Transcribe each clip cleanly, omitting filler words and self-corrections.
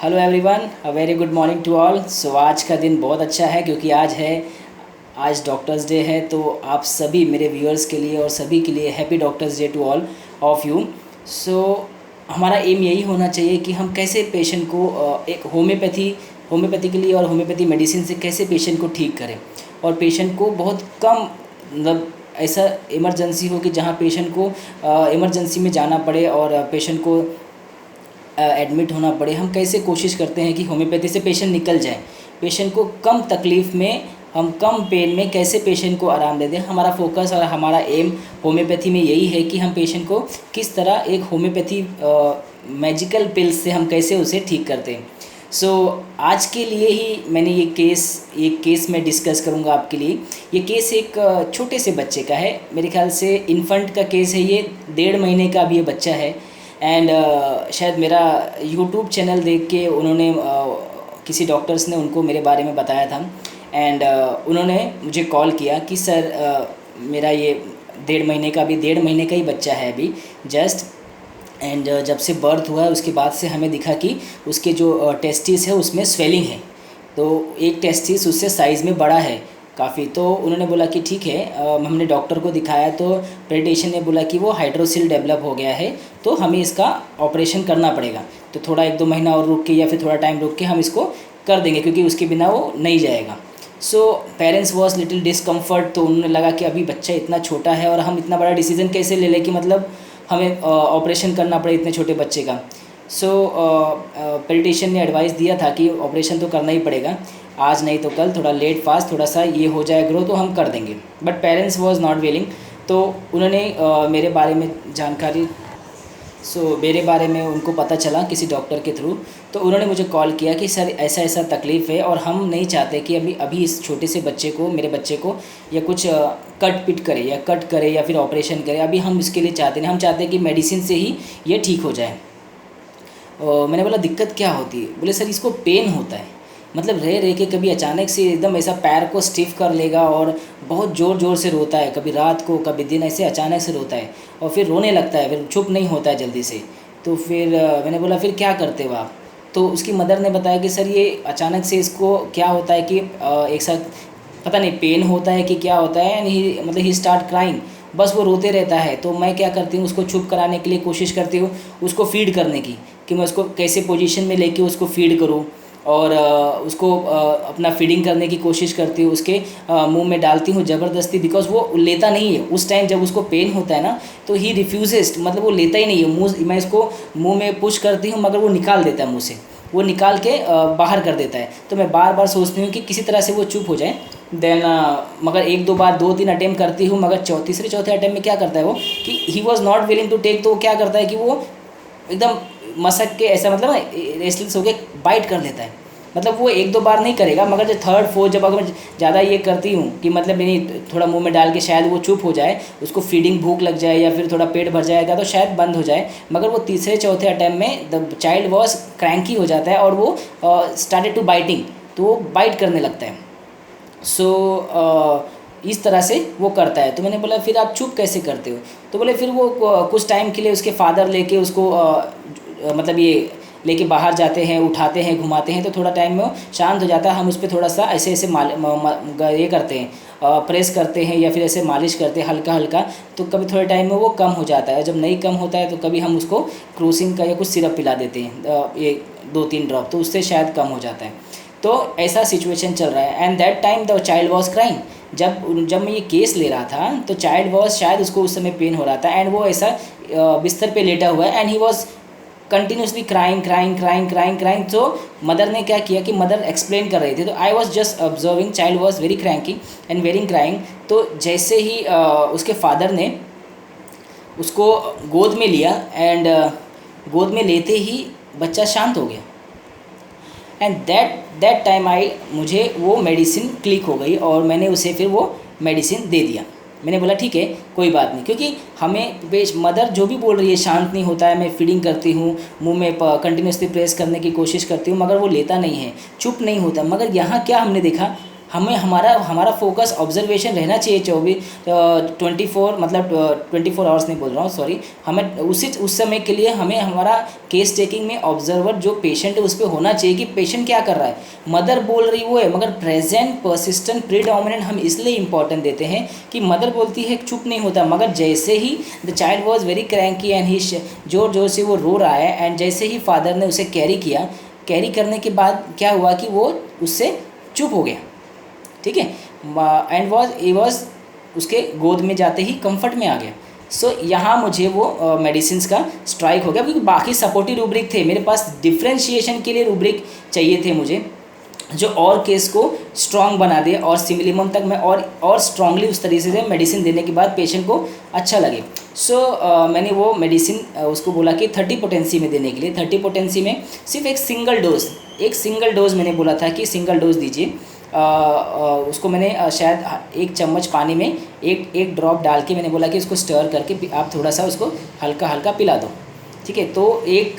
Hello everyone, a very good morning to all. So आज का दिन बहुत अच्छा है क्योंकि आज डॉक्टर्स डे है। तो आप सभी मेरे व्यूअर्स के लिए और सभी के लिए happy doctors day to all of you. So हमारा एम यही होना चाहिए कि हम कैसे पेशेंट को एक होम्योपैथी के लिए और होम्योपैथी मेडिसिन से कैसे पेशेंट को ठीक करें और पेशेंट को बहुत कम मतलब ऐसा इमरजेंसी हो कि जहाँ पेशेंट को इमरजेंसी में जाना पड़े और पेशेंट को एडमिट होना पड़े। हम कैसे कोशिश करते हैं कि होम्योपैथी से पेशेंट निकल जाए, पेशेंट को कम तकलीफ़ में, हम कम पेन में कैसे पेशेंट को आराम दे दें। हमारा फोकस और हमारा एम होम्योपैथी में यही है कि हम पेशेंट को किस तरह एक होम्योपैथी मैजिकल पिल्स से हम कैसे उसे ठीक करते हैं। सो आज के लिए ही मैंने ये केस मैं डिस्कस करूँगा आपके लिए। ये केस एक छोटे से बच्चे का है, मेरे ख्याल से इन्फेंट का केस है। ये 1.5 महीने का अभी ये बच्चा है। एंड शायद मेरा यूट्यूब चैनल देख के उन्होंने किसी डॉक्टर्स ने उनको मेरे बारे में बताया था। एंड उन्होंने मुझे कॉल किया कि सर मेरा ये 1.5 महीने का, अभी 1.5 महीने का ही बच्चा है अभी जस्ट। एंड जब से बर्थ हुआ है उसके बाद से हमें दिखा कि उसके जो टेस्टिस है उसमें स्वेलिंग है। तो एक टेस्टिस उससे साइज़ में बड़ा है काफ़ी। तो उन्होंने बोला कि ठीक है, हमने डॉक्टर को दिखाया तो पेडियाट्रिशियन ने बोला कि वो हाइड्रोसिल डेवलप हो गया है, तो हमें इसका ऑपरेशन करना पड़ेगा। तो थोड़ा 1-2 महीना और रुक के या फिर थोड़ा टाइम रुक के हम इसको कर देंगे क्योंकि उसके बिना वो नहीं जाएगा। So parents was little discomfort. तो उन्होंने लगा कि अभी बच्चा इतना छोटा है और हम इतना बड़ा डिसीजन कैसे ले लें कि मतलब हमें ऑपरेशन करना पड़े इतने छोटे बच्चे का। सो पेडियाट्रिशियन ने एडवाइस दिया था कि ऑपरेशन तो करना ही पड़ेगा, आज नहीं तो कल, थोड़ा लेट फास्ट थोड़ा सा ये हो जाए ग्रो तो हम कर देंगे। But parents was not willing. तो उन्होंने मेरे बारे में जानकारी, मेरे बारे में उनको पता चला किसी डॉक्टर के थ्रू। तो उन्होंने मुझे कॉल किया कि सर ऐसा ऐसा तकलीफ़ है और हम नहीं चाहते कि अभी इस छोटे से बच्चे को, मेरे बच्चे को या कुछ कट करे या फिर ऑपरेशन करे, अभी हम इसके लिए चाहते नहीं। हम चाहते हैं कि मेडिसिन से ही ये ठीक हो जाए। मैंने बोला दिक्कत क्या होती है? बोले सर इसको पेन होता है, मतलब रह रह के कभी अचानक से एकदम ऐसा पैर को स्टिफ कर लेगा और बहुत ज़ोर ज़ोर से रोता है, कभी रात को कभी दिन, ऐसे अचानक से रोता है और फिर रोने लगता है, फिर चुप नहीं होता है जल्दी से। तो फिर मैंने बोला फिर क्या करते हो आप? तो उसकी मदर ने बताया कि सर ये अचानक से इसको क्या होता है कि एक साथ पता नहीं पेन होता है कि क्या होता है, एंड ही मतलब ही स्टार्ट क्राइंग, बस वो रोते रहता है। तो मैं क्या करती हूँ, उसको चुप कराने के लिए कोशिश करती हूँ, उसको फीड करने की, कि मैं उसको कैसे पोजीशन में लेके उसको फीड करूँ और उसको अपना फीडिंग करने की कोशिश करती हूँ, उसके मुंह में डालती हूँ ज़बरदस्ती, बिकॉज वो लेता नहीं है उस टाइम जब उसको पेन होता है ना। तो ही रिफ्यूजेस्ट, मतलब वो लेता ही नहीं है मुँह, मैं इसको मुंह में पुश करती हूँ मगर वो निकाल देता है मुँह से, वो निकाल के बाहर कर देता है। तो मैं बार बार सोचती हूँ कि किसी तरह से वो चुप हो जाए। देन मगर 1-2 बार 2-3 अटैम्प्ट करती हूँ, मगर तीसरे चौथे अटैम्प्ट में क्या करता है वो कि he was not willing to take. तो वो क्या करता है कि वो एकदम मसक के ऐसा, मतलब रेस्टलेस होकर बाइट कर देता है। मतलब वो 1-2 बार नहीं करेगा, मगर जो थर्ड फोर्थ, जब अगर मैं ज़्यादा ये करती हूँ कि मतलब नहीं थोड़ा मुंह में डाल के शायद वो चुप हो जाए, उसको फीडिंग भूख लग जाए या फिर थोड़ा पेट भर जाएगा तो शायद बंद हो जाए, मगर वो तीसरे चौथे अटैम्प्ट में द चाइल्ड वॉज क्रैंकी हो जाता है और वो स्टार्टेड टू बाइटिंग, तो वो बाइट करने लगता है। इस तरह से वो करता है। तो मैंने बोला फिर आप चुप कैसे करते हो? तो बोले फिर वो कुछ टाइम के लिए उसके फादर लेके उसको मतलब ये लेके बाहर जाते हैं, उठाते हैं, घुमाते हैं, तो थोड़ा टाइम में वो शांत हो जाता है। हम उस पर थोड़ा सा ऐसे ऐसे ये करते हैं, प्रेस करते हैं या फिर ऐसे मालिश करते हैं हल्का हल्का, तो कभी थोड़े टाइम में वो कम हो जाता है। जब नहीं कम होता है तो कभी हम उसको क्रोसिन का या कुछ सिरप पिला देते हैं, ये 2-3 ड्रॉप, तो उससे शायद कम हो जाता है। तो ऐसा सिचुएशन चल रहा है। And that time the child was crying. जब मैं ये केस ले रहा था तो चाइल्ड वॉज, शायद उसको उस समय पेन हो रहा था एंड वो ऐसा बिस्तर पे लेटा हुआ है and he was continuously crying. तो मदर ने क्या किया कि मदर एक्सप्लेन कर रही थी, तो I was just observing, child was very cranky and very crying. तो जैसे ही उसके फादर ने उसको गोद में लिया एंड गोद में लेते ही बच्चा शांत हो गया। एंड दैट टाइम मुझे वो मेडिसिन क्लिक हो गई और मैंने उसे फिर वो मेडिसिन दे दिया। मैंने बोला ठीक है कोई बात नहीं, क्योंकि हमें मदर जो भी बोल रही है शांत नहीं होता है, मैं फीडिंग करती हूँ, मुंह में कंटिन्यूसली प्रेस करने की कोशिश करती हूँ, मगर वो लेता नहीं है, चुप नहीं होता। मगर यहाँ क्या हमने देखा, हमें हमारा हमारा फोकस ऑब्जर्वेशन रहना चाहिए 24 मतलब 24 आवर्स नहीं बोल रहा हूँ, सॉरी। हमें उस समय के लिए हमें हमारा केस टेकिंग में ऑब्जर्वर जो पेशेंट है उस पर होना चाहिए कि पेशेंट क्या कर रहा है। मदर बोल रही वो है, मगर प्रेजेंट परसिस्टेंट प्रीडोमिनेंट हम इसलिए इंपॉर्टेंट देते हैं कि मदर बोलती है चुप नहीं होता, मगर जैसे ही the child was very cranky and he जोर जोर से वो रो रहा है, एंड जैसे ही फादर ने उसे कैरी किया, कैरी करने के बाद क्या हुआ कि वो उससे चुप हो गया, ठीक है, एंड वॉज उसके गोद में जाते ही कंफर्ट में आ गया। सो यहाँ मुझे वो मेडिसिन का स्ट्राइक हो गया, क्योंकि बाकी सपोर्टिव रूब्रिक थे मेरे पास। डिफ्रेंशिएशन के लिए रूब्रिक चाहिए थे मुझे जो और केस को स्ट्रॉन्ग बना दे और सिमिलिमम तक मैं और स्ट्रांगली उस तरीके से मेडिसिन देने के बाद पेशेंट को अच्छा लगे। सो मैंने वो मेडिसिन उसको बोला कि 30 पोटेंसी में देने के लिए। 30 पोटेंसी में सिर्फ एक सिंगल डोज मैंने बोला था कि सिंगल डोज दीजिए। उसको मैंने शायद 1 चम्मच पानी में एक ड्रॉप डाल के मैंने बोला कि इसको स्टर करके आप थोड़ा सा उसको हल्का हल्का पिला दो, ठीक है। तो एक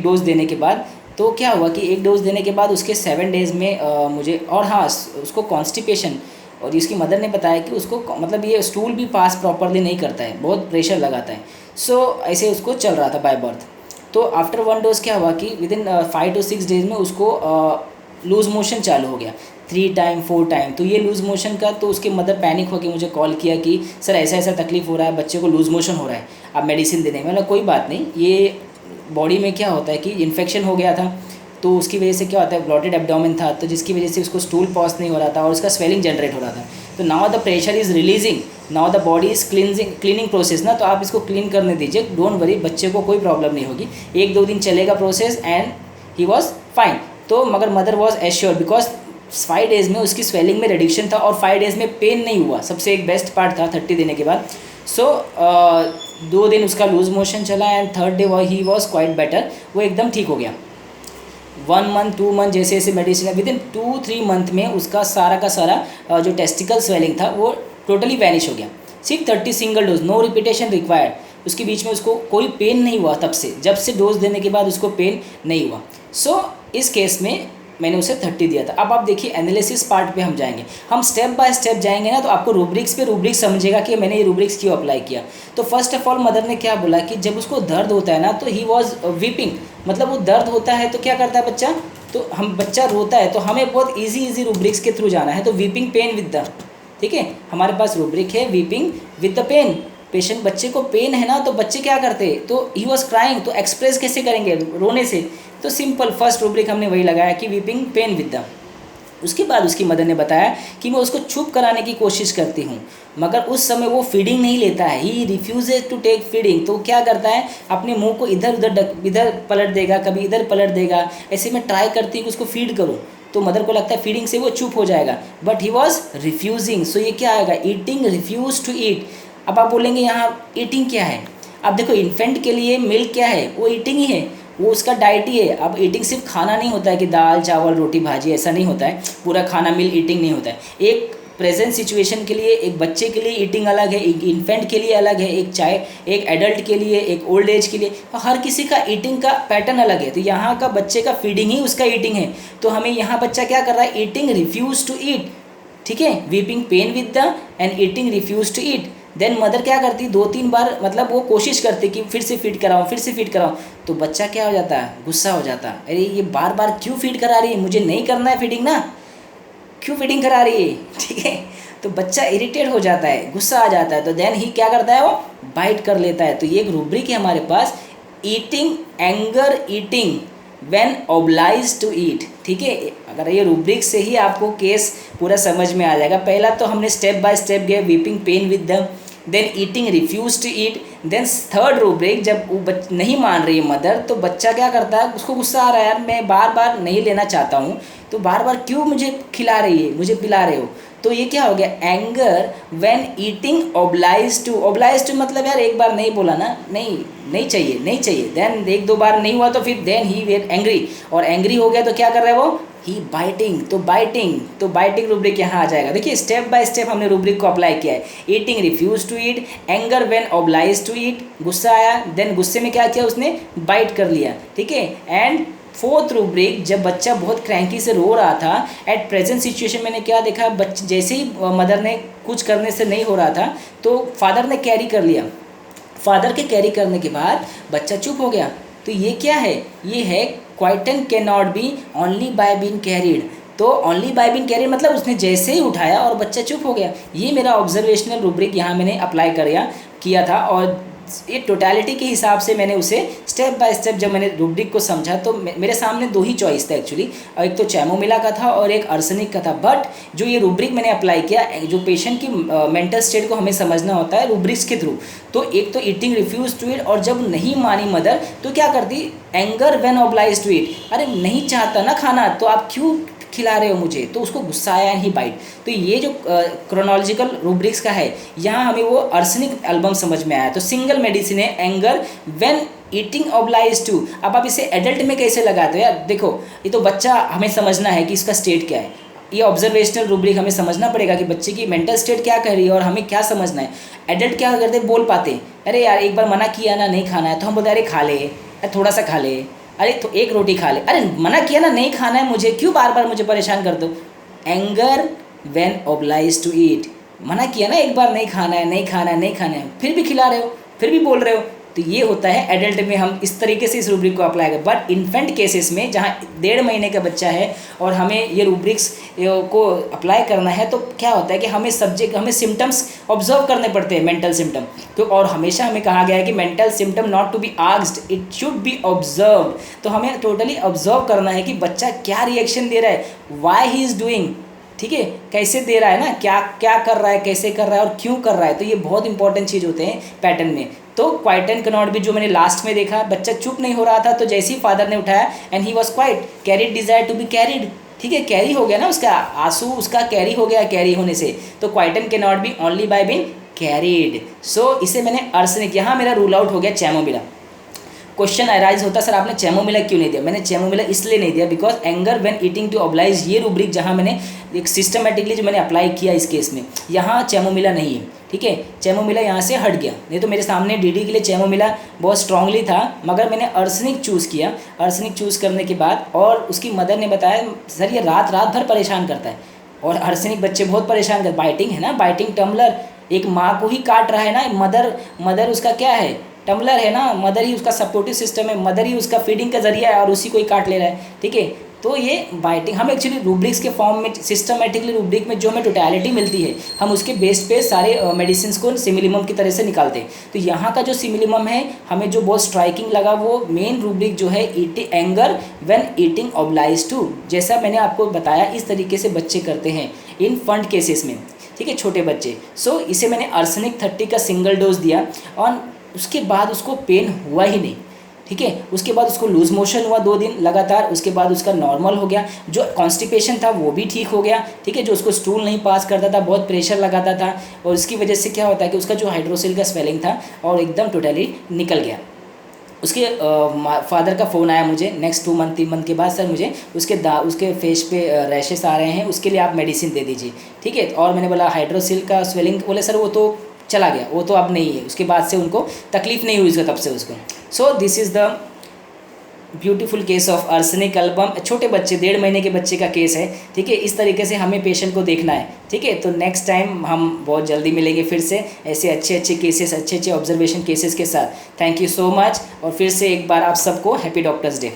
डोज देने के बाद तो क्या हुआ कि एक डोज देने के बाद उसके 7 डेज़ में मुझे, और हाँ उसको कॉन्स्टिपेशन, और इसकी मदर ने बताया कि उसको मतलब ये स्टूल भी पास प्रॉपरली नहीं करता है, बहुत प्रेशर लगाता है। सो ऐसे उसको चल रहा था बाय बर्थ। तो आफ्टर 1 डोज क्या हुआ कि विदिन 5 to 6 डेज़ में उसको लूज़ मोशन चालू हो गया 3 टाइम 4 टाइम। तो ये लूज़ मोशन का, तो उसके मदर पैनिक होकर मुझे कॉल किया कि सर ऐसा ऐसा तकलीफ़ हो रहा है, बच्चे को लूज़ मोशन हो रहा है, आप मेडिसिन दे देंगे। मतलब कोई बात नहीं, ये बॉडी में क्या होता है कि इन्फेक्शन हो गया था, तो उसकी वजह से क्या होता है ब्लॉटेड एब्डोमेन था, तो जिसकी वजह से उसको स्टूल पास नहीं हो रहा था और उसका स्वेलिंग जनरेट हो रहा था। तो now the pressure is releasing, now the body is cleaning process ना, तो आप इसको क्लीन करने दीजिए, डोंट वरी, बच्चे को कोई प्रॉब्लम नहीं होगी, 1-2 दिन चलेगा process and he was fine. तो मगर mother was assured because 5 days में उसकी स्वेलिंग में रिडक्शन था और 5 डेज़ में पेन नहीं हुआ, सबसे एक बेस्ट पार्ट था 30 देने के बाद। सो 2 दिन उसका लूज मोशन चला and 3rd day he was quite better, वो एकदम ठीक हो गया। 1 मंथ 2 मंथ जैसे जैसे मेडिसिन, विदिन 2-3 मंथ में उसका सारा का सारा जो टेस्टिकल स्वेलिंग था वो टोटली वैनिश हो गया। सिर्फ 30 single dose, no repetition required. उसके बीच में उसको कोई पेन नहीं हुआ, तब से जब से डोज देने के बाद उसको पेन नहीं हुआ। सो इस केस में मैंने उसे 30 दिया था। अब आप देखिए एनालिसिस पार्ट पे हम जाएंगे, हम स्टेप बाय स्टेप जाएंगे ना, तो आपको रूब्रिक्स पे रूब्रिक्स समझेगा कि मैंने ये रूब्रिक्स क्यों अप्लाई किया। तो फर्स्ट ऑफ ऑल मदर ने क्या बोला कि जब उसको दर्द होता है ना, तो ही वॉज वीपिंग, मतलब वो दर्द होता है तो क्या करता है बच्चा, तो हम बच्चा रोता है तो हमें बहुत ईजी रूब्रिक्स के थ्रू जाना है। तो वीपिंग पेन विद द, ठीक है, हमारे पास रूब्रिक है weeping with the pain. Patient बच्चे को पेन है ना, तो बच्चे क्या करते, तो ही वॉज क्राइंग, तो एक्सप्रेस कैसे करेंगे, रोने से। तो सिंपल फर्स्ट रूब्रिक हमने वही लगाया कि वीपिंग पेन विद द। उसके बाद उसकी मदर ने बताया कि मैं उसको चुप कराने की कोशिश करती हूँ, मगर उस समय वो फीडिंग नहीं लेता है, ही रिफ्यूजेज टू टेक फीडिंग। तो क्या करता है, अपने मुंह को इधर पलट देगा, कभी इधर पलट देगा, ऐसे में ट्राई करती हूँ कि उसको फीड करूँ। तो मदर को लगता है फीडिंग से वो चुप हो जाएगा, बट ही वॉज रिफ्यूजिंग। सो ये क्या आएगा, ईटिंग रिफ्यूज टू ईट। अब आप बोलेंगे यहाँ ईटिंग क्या है। अब देखो इन्फेंट के लिए मिल्क क्या है, वो ईटिंग ही है, वो उसका डाइट ही है। अब ईटिंग सिर्फ खाना नहीं होता है कि दाल चावल रोटी भाजी, ऐसा नहीं होता है, पूरा खाना मिल ईटिंग नहीं होता है। एक प्रेजेंट सिचुएशन के लिए, एक बच्चे के लिए ईटिंग अलग है, एक इन्फेंट के लिए अलग है, एक एडल्ट के लिए, एक ओल्ड एज के लिए, हर किसी का ईटिंग का पैटर्न अलग है। तो यहाँ का बच्चे का फीडिंग ही उसका ईटिंग है। तो हमें यहाँ बच्चा क्या कर रहा है, ईटिंग रिफ्यूज टू ईट, ठीक है, weeping pain with the and eating refuse to eat. Then mother क्या करती, 2-3 बार मतलब वो कोशिश करती कि फिर से फीड कराऊँ। तो बच्चा क्या हो जाता है, गुस्सा हो जाता है, अरे ये बार बार क्यों फीड करा रही है, मुझे नहीं करना है फीडिंग ना, क्यों फीडिंग करा रही है, ठीक है। तो बच्चा इरिटेट हो जाता है, गुस्सा आ जाता है, तो देन ही क्या करता है, वो बाइट कर लेता है। तो ये एक रूब्रिक है हमारे पास, eating anger eating when obliged to eat, ठीक है। अगर ये रूब्रिक से ही आपको केस पूरा समझ में आ जाएगा। पहला तो हमने स्टेप बाय स्टेप गया, weeping pain with the, then eating refuse to eat, then 3rd rubric, जब वो नहीं मान रही है मदर, तो बच्चा क्या करता है, उसको गुस्सा आ रहा है, यार मैं बार बार नहीं लेना चाहता हूँ, तो बार बार क्यों मुझे खिला रही है, मुझे पिला रहे हो। तो ये क्या हो गया, anger when eating obliged to मतलब यार एक बार नहीं बोला ना, नहीं चाहिए, देन 1-2 बार नहीं हुआ तो फिर देन ही वेर एंग्री, और एंग्री हो गया तो क्या कर रहा है वो, ही बाइटिंग। तो बाइटिंग रूब्रिक यहाँ आ जाएगा। देखिए स्टेप बाय स्टेप हमने रूब्रिक को अप्लाई किया है। Eating refuse to eat, anger when obliged to eat, गुस्सा आया, देन गुस्से में क्या किया उसने, बाइट कर लिया, ठीक है, एंड फोर्थ रूब्रिक, जब बच्चा बहुत क्रैंकी से रो रहा था, एट प्रेजेंट सिचुएशन मैंने क्या देखा, बच्चे जैसे ही मदर ने कुछ करने से नहीं हो रहा था तो फादर ने कैरी कर लिया। फादर के कैरी करने के बाद बच्चा चुप हो गया। तो ये क्या है, ये है quieten can not be only by being carried. तो ओनली बाय बीइंग कैरिड मतलब उसने जैसे ही उठाया और बच्चा चुप हो गया। ये मेरा ऑब्जर्वेशनल रूब्रिक यहाँ मैंने अप्लाई किया था, और ये टोटलिटी के हिसाब से मैंने उसे स्टेप बाय स्टेप जब मैंने रूब्रिक को समझा तो मेरे सामने दो ही चॉइस था एक्चुअली, एक तो चैमोमिला का था और एक अर्सेनिक का था। बट जो ये रूब्रिक मैंने अप्लाई किया, जो पेशेंट की मेंटल स्टेट को हमें समझना होता है रूब्रिक्स के थ्रू, तो एक तो ईटिंग रिफ्यूज टू इट, और जब नहीं मानी मदर तो क्या करती, anger when obliged to it. अरे नहीं चाहता ना खाना तो आप क्यों खिला रहे हो मुझे, तो उसको गुस्सा आया एंड ही बाइट। तो ये जो क्रोनोलॉजिकल रूब्रिक्स का है, यहाँ हमें वो अर्सेनिक एल्बम समझ में आया। तो सिंगल मेडिसिन है anger when eating obliged to. अब आप इसे एडल्ट में कैसे लगाते हो यार, देखो ये तो बच्चा हमें समझना है कि इसका स्टेट क्या है, ये ऑब्जर्वेशनल रूब्रिक हमें समझना पड़ेगा कि बच्चे की मेंटल स्टेट क्या कह रही है और हमें क्या समझना है। एडल्ट क्या करते बोल पाते, अरे यार एक बार मना किया ना नहीं खाना है, तो हम बोलते अरे खा ले, अरे थोड़ा सा खा ले, अरे तो एक रोटी खा ले, अरे मना किया ना नहीं खाना है मुझे, क्यों बार बार मुझे परेशान कर दो। Anger when obliged to eat, मना किया ना एक बार नहीं खाना है नहीं खाना है नहीं खाना है, फिर भी खिला रहे हो, फिर भी बोल रहे हो। तो ये होता है एडल्ट में, हम इस तरीके से इस रूब्रिक को अप्लाई करें। बट इन्फेंट केसेस में जहाँ 1.5 महीने का बच्चा है और हमें ये रूब्रिक्स को अप्लाई करना है, तो क्या होता है कि हमें सिम्टम्स ऑब्जर्व करने पड़ते हैं, मेंटल सिम्टम। तो और हमेशा हमें कहा गया है कि mental symptom not to be asked, it should be observe. तो हमें टोटली ऑब्जर्व करना है कि बच्चा क्या रिएक्शन दे रहा है, वाई ही इज़ डूइंग, ठीक है, कैसे दे रहा है ना, क्या क्या कर रहा है, कैसे कर रहा है और क्यों कर रहा है। तो ये बहुत इंपॉर्टेंट चीज़ होते हैं पैटर्न में। तो क्वाइटन कैन नॉट बी जो मैंने लास्ट में देखा, बच्चा चुप नहीं हो रहा था, तो जैसे ही फादर ने उठाया and he was quite, carried desire to be carried, ठीक है, कैरी हो गया ना, उसका आंसू उसका कैरी हो गया, कैरी होने से। तो quieten can not be only by being carried. So इसे मैंने अर्सेनिक, यहाँ मेरा रूल आउट हो गया चैमोमिला। क्वेश्चन अराइज होता सर आपने चैमोमिला क्यों नहीं दिया, मैंने चैमोमिला इसलिए नहीं दिया because anger when eating to oblige, ये रूब्रिक जहाँ मैंने एक सिस्टमेटिकली जो मैंने अप्लाई किया इस केस में, यहाँ चैमोमिला नहीं है, ठीक है, चैमोमिला यहाँ से हट गया। नहीं तो मेरे सामने डीडी के लिए चैमोमिला बहुत स्ट्रांगली था, मगर मैंने अर्सेनिक चूज़ किया। अर्सेनिक चूज़ करने के बाद, और उसकी मदर ने बताया सर ये रात भर परेशान करता है, और अर्सेनिक बच्चे बहुत परेशान करते, बाइटिंग है ना, बाइटिंग टम्बलर, एक माँ को ही काट रहा है ना, मदर उसका क्या है, टम्बलर है ना, मदर ही उसका सपोर्टिव सिस्टम है, मदर ही उसका फीडिंग का जरिया है, और उसी को ही काट ले रहा है, ठीक है। तो ये बाइटिंग हम एक्चुअली रूब्रिक्स के फॉर्म में, सिस्टमेटिकली रूब्रिक में जो हमें टोटलिटी मिलती है, हम उसके बेस पे सारे मेडिसिन को सिमिलिमम की तरह से निकालते हैं। तो यहाँ का जो सिमिलिमम है, हमें जो बहुत स्ट्राइकिंग लगा, वो मेन रूब्रिक जो है anger when eating obliged to, जैसा मैंने आपको बताया इस तरीके से बच्चे करते हैं इन्फेंट केसेस में, ठीक है, छोटे बच्चे। सो इसे मैंने अर्सेनिक 30 का सिंगल डोज दिया, और उसके बाद उसको पेन हुआ ही नहीं, ठीक है। उसके बाद उसको लूज मोशन हुआ 2 दिन लगातार, उसके बाद उसका नॉर्मल हो गया, जो कॉन्स्टिपेशन था वो भी ठीक हो गया, ठीक है, जो उसको स्टूल नहीं पास करता था, बहुत प्रेशर लगाता था, और उसकी वजह से क्या होता है कि उसका जो हाइड्रोसिल का स्वेलिंग था और एकदम टोटली निकल गया। उसके फादर का फ़ोन आया मुझे नेक्स्ट 2 मंथ 3 मंथ के बाद, सर मुझे उसके फेस पे रैशेस आ रहे हैं, उसके लिए आप मेडिसिन दे दीजिए, ठीक है। और मैंने बोला हाइड्रोसिल का स्वेलिंग, बोले सर वो तो चला गया, वो तो अब नहीं है, उसके बाद से उनको तकलीफ नहीं हुई उसका तब से उसको। So this is the beautiful case of arsenic album. छोटे बच्चे 1.5 महीने के बच्चे का केस है, ठीक है। इस तरीके से हमें पेशेंट को देखना है, ठीक है। तो नेक्स्ट टाइम हम बहुत जल्दी मिलेंगे फिर से ऐसे अच्छे केसेस, अच्छे ऑब्जर्वेशन केसेस के साथ। थैंक यू सो मच, और फिर से एक बार आप सबको हैप्पी डॉक्टर्स डे।